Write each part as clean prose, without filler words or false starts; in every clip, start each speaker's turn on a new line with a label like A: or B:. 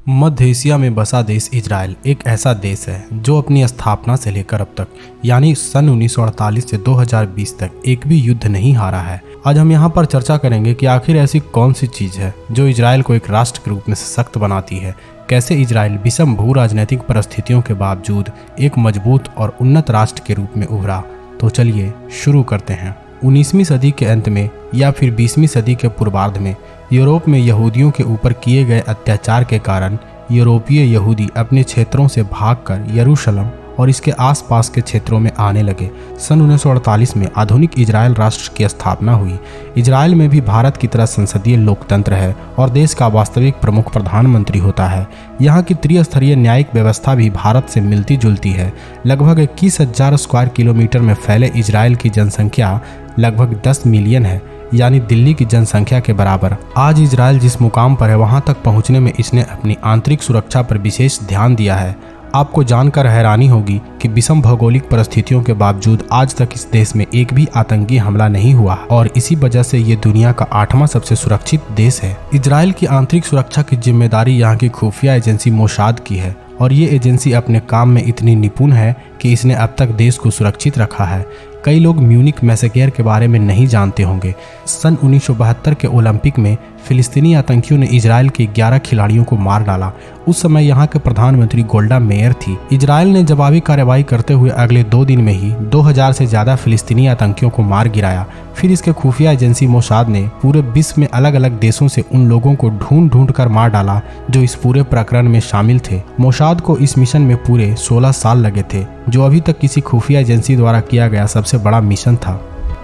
A: मध्य Asia में बसा देश इजराइल एक ऐसा देश है जो अपनी स्थापना से लेकर अब तक यानी सन 1948 से 2020 तक एक भी युद्ध नहीं हारा है। आज हम यहाँ पर चर्चा करेंगे कि आखिर ऐसी कौन सी चीज़ है जो इजराइल को एक राष्ट्र के रूप में सशक्त बनाती है, कैसे इजराइल विषम भू राजनीतिक परिस्थितियों के बावजूद एक मजबूत और उन्नत राष्ट्र के रूप में उभरा। तो चलिए शुरू करते हैं। 19वीं सदी के अंत में या फिर 20वीं सदी के पूर्वार्ध में यूरोप में यहूदियों के ऊपर किए गए अत्याचार के कारण यूरोपीय यहूदी अपने क्षेत्रों से भागकर यरूशलेम और इसके आसपास के क्षेत्रों में आने लगे। सन 1948 में आधुनिक इजराइल राष्ट्र की स्थापना हुई। इजराइल में भी भारत की तरह संसदीय लोकतंत्र है और देश का वास्तविक प्रमुख प्रधानमंत्री होता है। यहाँ की त्रिस्तरीय न्यायिक व्यवस्था भी भारत से मिलती जुलती है। लगभग 21,000 स्क्वायर किलोमीटर में फैले इजराइल की जनसंख्या लगभग 10 मिलियन है, यानी दिल्ली की जनसंख्या के बराबर। आज इजराइल जिस मुकाम पर है वहां तक पहुंचने में इसने अपनी आंतरिक सुरक्षा पर विशेष ध्यान दिया है। आपको जानकर हैरानी होगी कि विषम भौगोलिक परिस्थितियों के बावजूद आज तक इस देश में एक भी आतंकी हमला नहीं हुआ और इसी वजह से ये दुनिया का 8वां सबसे सुरक्षित देश है। इजराइल की आंतरिक सुरक्षा की जिम्मेदारी यहाँ की खुफिया एजेंसी मोसाद की है और ये एजेंसी अपने काम में इतनी निपुण है कि इसने अब तक देश को सुरक्षित रखा है। कई लोग म्यूनिक मैसेकेयर के बारे में नहीं जानते होंगे। सन 1972 के ओलंपिक में फिलिस्तीनी आतंकियों ने इजराइल के 11 खिलाड़ियों को मार डाला। उस समय यहाँ के प्रधानमंत्री गोल्डा मेयर थी। इजराइल ने जवाबी कार्रवाई करते हुए अगले 2 दिन में ही 2000 से ज्यादा फिलिस्तीनी आतंकियों को मार गिराया। फिर इसके खुफिया एजेंसी मोसाद ने पूरे विश्व में अलग अलग देशों से उन लोगों को ढूंढ कर मार डाला जो इस पूरे प्रकरण में शामिल थे। मोसाद को इस मिशन में पूरे 16 साल लगे थे, जो अभी तक किसी खुफिया एजेंसी द्वारा किया गया सबसे बड़ा मिशन था।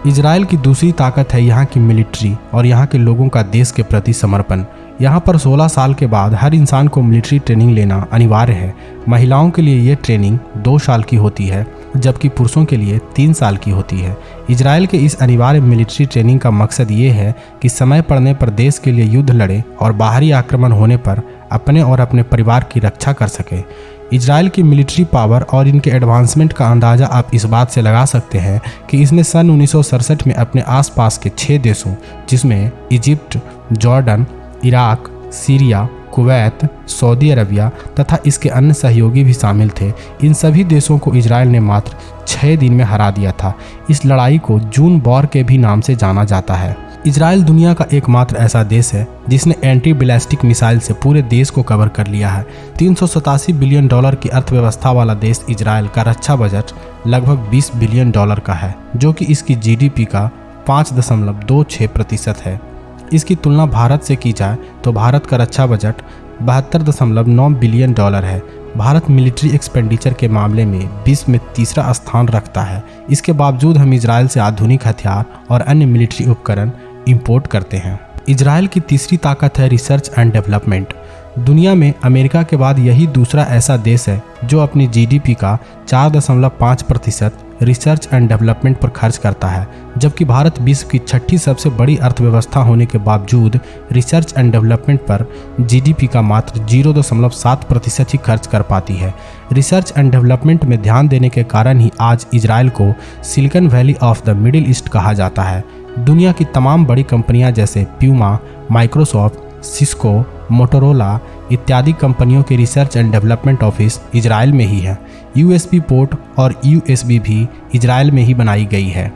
A: इजराइल की दूसरी ताकत है यहाँ की मिलिट्री और यहाँ के लोगों का देश के प्रति समर्पण। यहाँ पर 16 साल के बाद हर इंसान को मिलिट्री ट्रेनिंग लेना अनिवार्य है। महिलाओं के लिए ये ट्रेनिंग 2 साल की होती है, जबकि पुरुषों के लिए 3 साल की होती है। इजराइल के इस अनिवार्य मिलिट्री ट्रेनिंग का मकसद ये है कि समय पड़ने पर देश के लिए युद्ध लड़े और बाहरी आक्रमण होने पर अपने और अपने परिवार की रक्षा कर सके। इजराइल की मिलिट्री पावर और इनके एडवांसमेंट का अंदाज़ा आप इस बात से लगा सकते हैं कि इसने सन 1967 में अपने आसपास के 6 देशों जिसमें Egypt, Jordan, Iraq, Syria, Kuwait, Saudi Arabia तथा इसके अन्य सहयोगी भी शामिल थे, इन सभी देशों को इजराइल ने मात्र 6 दिन में हरा दिया था। इस लड़ाई को जून वॉर के भी नाम से जाना जाता है। इजराइल दुनिया का एकमात्र ऐसा देश है जिसने एंटी बैलिस्टिक मिसाइल से पूरे देश को कवर कर लिया है। 387 बिलियन डॉलर की अर्थव्यवस्था वाला देश इजराइल का रक्षा बजट लगभग 20 बिलियन डॉलर का है, जो कि इसकी जीडीपी का 5.26% है। इसकी तुलना भारत से की जाए तो भारत का रक्षा बजट 72.9 बिलियन डॉलर है। भारत मिलिट्री एक्सपेंडिचर के मामले में विश्व में 3रा स्थान रखता है। इसके बावजूद हम इजराइल से आधुनिक हथियार और अन्य मिलिट्री उपकरण इंपोर्ट करते हैं। इजराइल की तीसरी ताकत है रिसर्च एंड डेवलपमेंट। दुनिया में अमेरिका के बाद यही दूसरा ऐसा देश है जो अपनी जीडीपी का 4.5% रिसर्च एंड डेवलपमेंट पर खर्च करता है, जबकि भारत विश्व की 6ठी सबसे बड़ी अर्थव्यवस्था होने के बावजूद रिसर्च एंड डेवलपमेंट पर जीडीपी का मात्र 0.7% ही खर्च कर पाती है। रिसर्च एंड डेवलपमेंट में ध्यान देने के कारण ही आज इजराइल को silicon valley of the middle east कहा जाता है। दुनिया की तमाम बड़ी कंपनियां जैसे प्यूमा, माइक्रोसॉफ्ट, सिस्को, मोटोरोला इत्यादि कंपनियों के research and development office Israel में ही है। यूएसबी पोर्ट और यूएसबी भी इजराइल में ही बनाई गई है।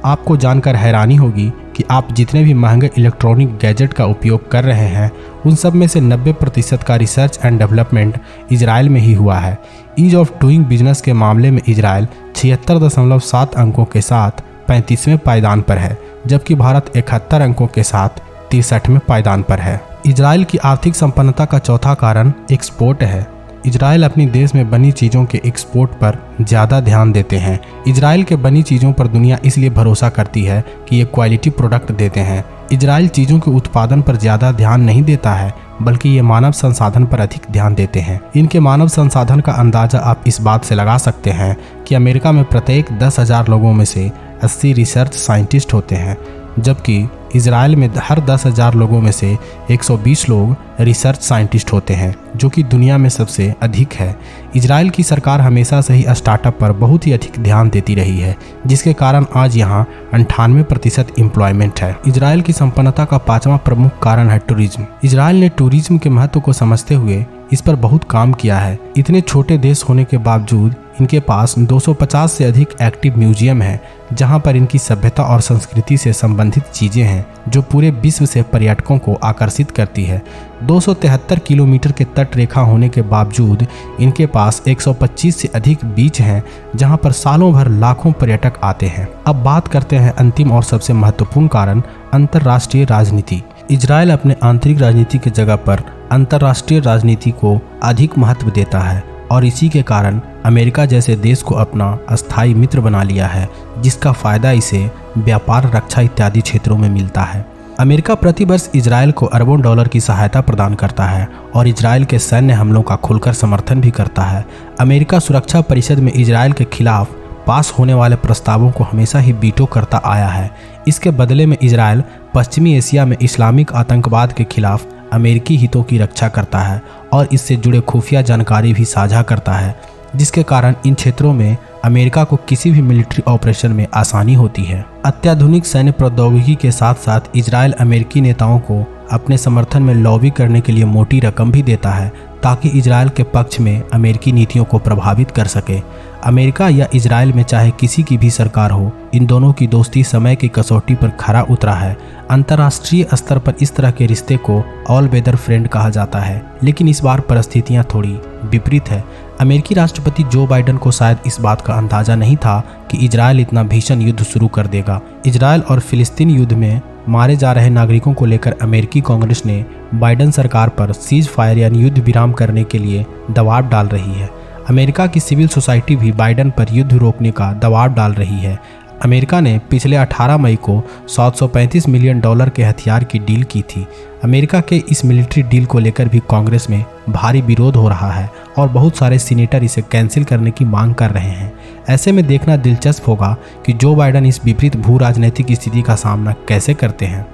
A: आपको जानकर हैरानी होगी कि आप जितने भी महंगे इलेक्ट्रॉनिक गैजेट का उपयोग कर रहे हैं उन सब में से 90% का रिसर्च एंड डेवलपमेंट इजराइल में ही हुआ है। ईज ऑफ डूइंग बिजनेस के मामले में इजराइल 76.7 अंकों के साथ 35वें पायदान पर है, जबकि भारत 71 अंकों के साथ 63वें पायदान पर है। इजराइल की आर्थिक संपन्नता का चौथा कारण एक्सपोर्ट है। इजराइल अपनी देश में बनी चीज़ों के एक्सपोर्ट पर ज़्यादा ध्यान देते हैं। इजराइल के बनी चीज़ों पर दुनिया इसलिए भरोसा करती है कि ये क्वालिटी प्रोडक्ट देते हैं। इजराइल चीज़ों के उत्पादन पर ज़्यादा ध्यान नहीं देता है, बल्कि ये मानव संसाधन पर अधिक ध्यान देते हैं। इनके मानव संसाधन का अंदाज़ा आप इस बात से लगा सकते हैं कि अमेरिका में प्रत्येक 10,000 लोगों में से 80 रिसर्च साइंटिस्ट होते हैं, जबकि इजराइल में हर 10,000 लोगों में से 120 लोग रिसर्च साइंटिस्ट होते हैं, जो कि दुनिया में सबसे अधिक है। इजराइल की सरकार हमेशा से ही स्टार्टअप पर बहुत ही अधिक ध्यान देती रही है, जिसके कारण आज यहाँ 98% एम्प्लॉयमेंट है। इजराइल की संपन्नता का 5वां प्रमुख कारण है टूरिज्म। इजराइल ने टूरिज्म के महत्व को समझते हुए इस पर बहुत काम किया है। इतने छोटे देश होने के बावजूद इनके पास 250 से अधिक एक्टिव म्यूजियम है, जहां पर इनकी सभ्यता और संस्कृति से संबंधित चीजें हैं, जो पूरे विश्व से पर्यटकों को आकर्षित करती है। 273 किलोमीटर के तट रेखा होने के बावजूद इनके पास 125 से अधिक बीच हैं, जहां पर सालों भर लाखों पर्यटक आते हैं। अब बात करते हैं अंतिम और सबसे महत्वपूर्ण कारण, अंतर्राष्ट्रीय राजनीति। इजराइल अपने आंतरिक राजनीति की जगह पर अंतर्राष्ट्रीय राजनीति को अधिक महत्व देता है और इसी के कारण अमेरिका जैसे देश को अपना अस्थायी मित्र बना लिया है, जिसका फायदा इसे व्यापार, रक्षा इत्यादि क्षेत्रों में मिलता है। अमेरिका प्रति वर्ष इजराइल को अरबों डॉलर की सहायता प्रदान करता है और इजराइल के सैन्य हमलों का खुलकर समर्थन भी करता है। अमेरिका सुरक्षा परिषद में इजराइल के खिलाफ पास होने वाले प्रस्तावों को हमेशा ही वीटो करता आया है। इसके बदले में इजराइल पश्चिमी एशिया में इस्लामिक आतंकवाद के खिलाफ अमेरिकी हितों की रक्षा करता है और इससे जुड़े खुफिया जानकारी भी साझा करता है, जिसके कारण इन क्षेत्रों में अमेरिका को किसी भी मिलिट्री ऑपरेशन में आसानी होती है। अत्याधुनिक सैन्य प्रौद्योगिकी के साथ साथ इजराइल अमेरिकी नेताओं को अपने समर्थन में लॉबी करने के लिए मोटी रकम भी देता है, ताकि इजराइल के पक्ष में अमेरिकी नीतियों को प्रभावित कर सके। अमेरिका या इजराइल में चाहे किसी की भी सरकार हो, इन दोनों की दोस्ती समय की कसौटी पर खरा उतरा है। अंतर्राष्ट्रीय स्तर पर इस तरह के रिश्ते को ऑल वेदर फ्रेंड कहा जाता है, लेकिन इस बार परिस्थितियां थोड़ी विपरीत है। अमेरिकी राष्ट्रपति जो बाइडेन को शायद इस बात का अंदाजा नहीं था कि इजराइल इतना भीषण युद्ध शुरू कर देगा। इजराइल और फिलिस्तीन युद्ध में मारे जा रहे नागरिकों को लेकर अमेरिकी कांग्रेस ने बाइडेन सरकार पर सीज फायर यानी युद्ध विराम करने के लिए दबाव डाल रही है। अमेरिका की सिविल सोसाइटी भी बाइडेन पर युद्ध रोकने का दबाव डाल रही है। अमेरिका ने पिछले 18 मई को $735 मिलियन के हथियार की डील की थी। अमेरिका के इस मिलिट्री डील को लेकर भी कांग्रेस में भारी विरोध हो रहा है और बहुत सारे सीनेटर इसे कैंसिल करने की मांग कर रहे हैं। ऐसे में देखना दिलचस्प होगा कि जो बाइडेन इस विपरीत भू राजनीतिक स्थिति का सामना कैसे करते हैं।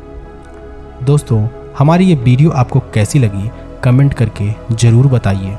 A: दोस्तों, हमारी ये वीडियो आपको कैसी लगी कमेंट करके ज़रूर बताइए।